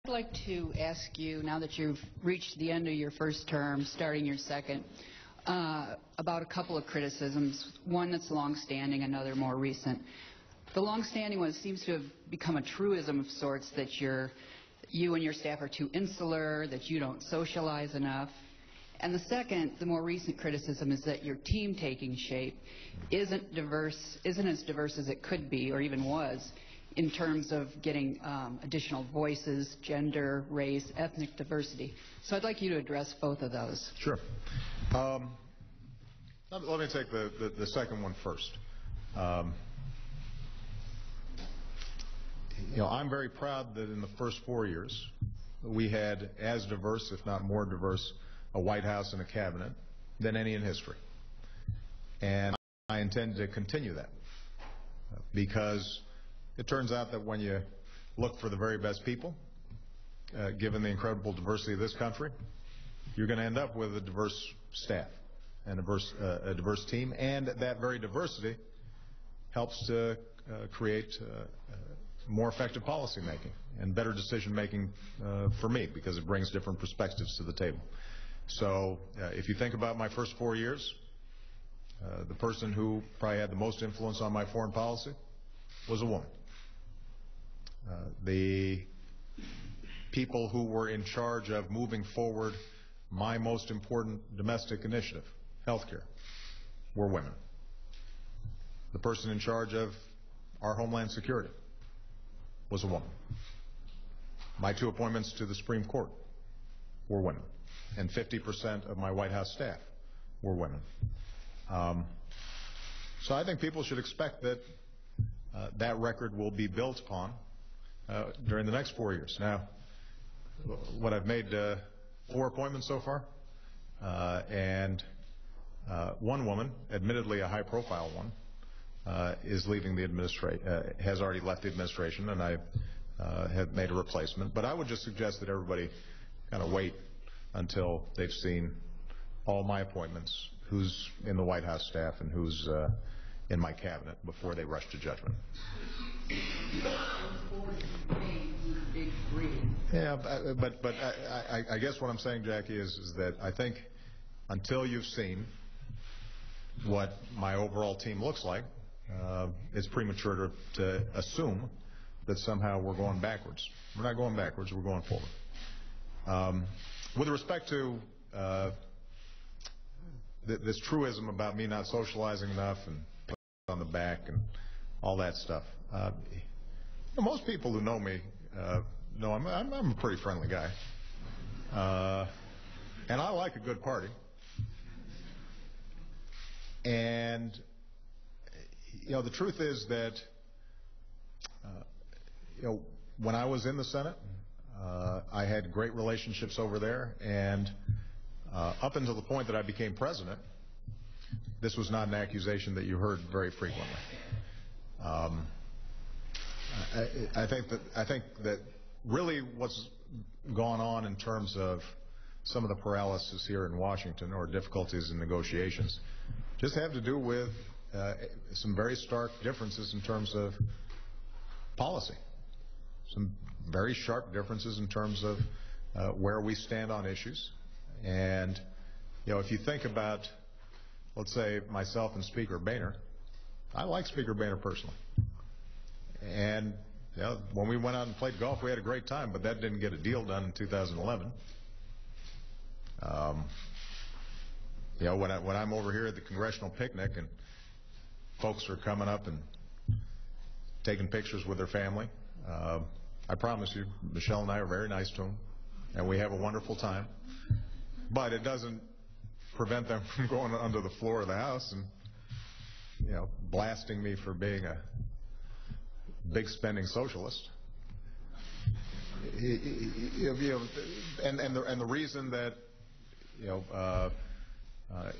like to ask you, now that you've reached the end of your first term, starting your second, about a couple of criticisms, one that's long-standing, another more recent. The long-standing one seems to have become a truism of sorts, that you and your staff are too insular, that you don't socialize enough. And the second, the more recent criticism, is that your team taking shape isn't as diverse as it could be or even was in terms of getting additional voices, gender, race, ethnic diversity. So I'd like you to address both of those. Sure. Let me take the second one first. I'm very proud that in the first 4 years we had as diverse, if not more diverse, a White House and a cabinet than any in history. And I intend to continue that because it turns out that when you look for the very best people, given the incredible diversity of this country, you're going to end up with a diverse staff and a diverse team, and that very diversity helps to create more effective policy making and better decision making for me, because it brings different perspectives to the table. So if you think about my first 4 years, the person who probably had the most influence on my foreign policy was a woman. The people who were in charge of moving forward my most important domestic initiative, healthcare, were women. The person in charge of our Homeland Security was a woman. My 2 appointments to the Supreme Court were women, and 50% of my White House staff were women. So I think people should expect that that record will be built upon during the next 4 years. Now, what I've made 4 appointments so far, and one woman, admittedly a high-profile one, is leaving the administration, has already left the administration, and I have made a replacement. But I would just suggest that everybody kind of wait until they've seen all my appointments, who's in the White House staff and who's in my cabinet, before they rush to judgment. Yeah, but I guess what I'm saying, Jackie, is that I think until you've seen what my overall team looks like, it's premature to assume that somehow we're going backwards. We're not going backwards, we're going forward. With respect to this truism about me not socializing enough and on the back and all that stuff, most people who know me know I'm a pretty friendly guy, and I like a good party. And the truth is that when I was in the Senate, I had great relationships over there, and up until the point that I became president, this was not an accusation that you heard very frequently. I think that really what's gone on in terms of some of the paralysis here in Washington, or difficulties in negotiations, just have to do with some very stark differences in terms of policy, some very sharp differences in terms of where we stand on issues. And if you think about, let's say, myself and Speaker Boehner, I like Speaker Boehner personally, and when we went out and played golf, we had a great time, but that didn't get a deal done in 2011. When I'm over here at the congressional picnic and folks are coming up and taking pictures with their family, I promise you, Michelle and I are very nice to them, and we have a wonderful time. But it doesn't prevent them from going under the floor of the House and blasting me for being a big spending socialist. And the reason that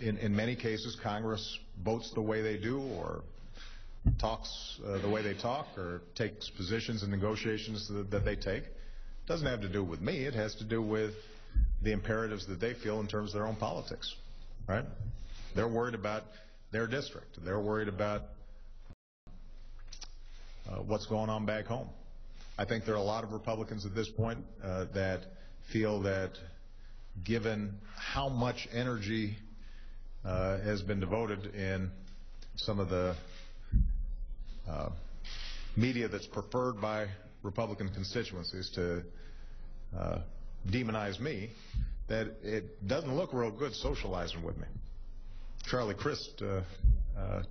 in many cases Congress votes the way they do, or talks the way they talk, or takes positions in negotiations that they take, doesn't have to do with me. It has to do with the imperatives that they feel in terms of their own politics, right? They're worried about their district. They're worried about what's going on back home. I think there are a lot of Republicans at this point that feel that given how much energy has been devoted in some of the media that's preferred by Republican constituencies to demonize me, that it doesn't look real good socializing with me. Charlie Crist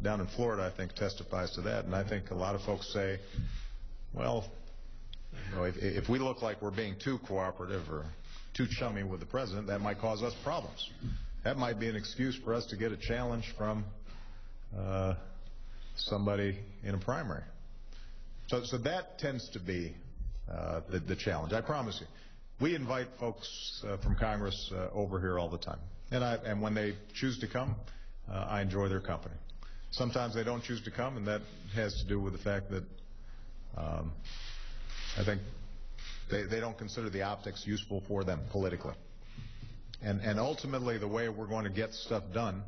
down in Florida, I think, testifies to that, and I think a lot of folks say, well, you know, if we look like we're being too cooperative or too chummy with the president, that might cause us problems. That might be an excuse for us to get a challenge from somebody in a primary. So that tends to be the challenge. I promise you. We invite folks from Congress over here all the time. And when they choose to come, I enjoy their company. Sometimes they don't choose to come, and that has to do with the fact that I think they don't consider the optics useful for them politically. And ultimately, the way we're going to get stuff done,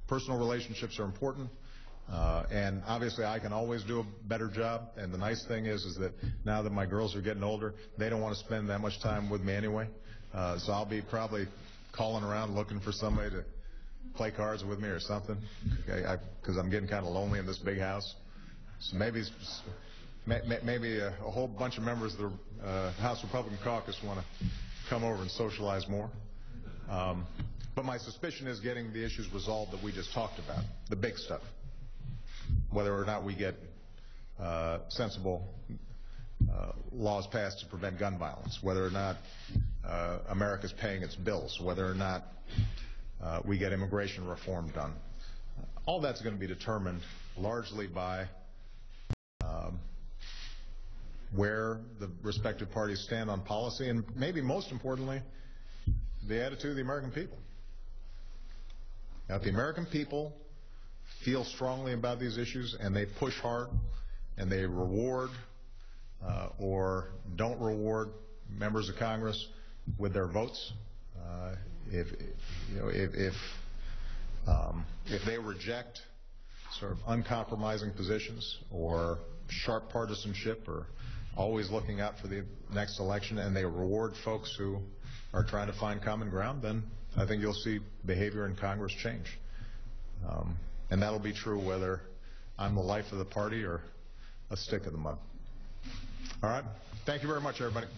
personal relationships are important. And obviously, I can always do a better job. And the nice thing is that now that my girls are getting older, they don't want to spend that much time with me anyway. So I'll be probably calling around looking for somebody to play cards with me or something, because I'm getting kind of lonely in this big house. So maybe a whole bunch of members of the House Republican Caucus want to come over and socialize more. But my suspicion is getting the issues resolved that we just talked about, the big stuff. Whether or not we get sensible laws passed to prevent gun violence, whether or not America's paying its bills, whether or not we get immigration reform done. All that's going to be determined largely by where the respective parties stand on policy, and maybe most importantly, the attitude of the American people. Now, if the American people feel strongly about these issues and they push hard and they reward or don't reward members of Congress with their votes, if they reject sort of uncompromising positions or sharp partisanship or always looking out for the next election, and they reward folks who are trying to find common ground, then I think you'll see behavior in Congress change. And that'll be true whether I'm the life of the party or a stick in the mud. All right? Thank you very much, everybody.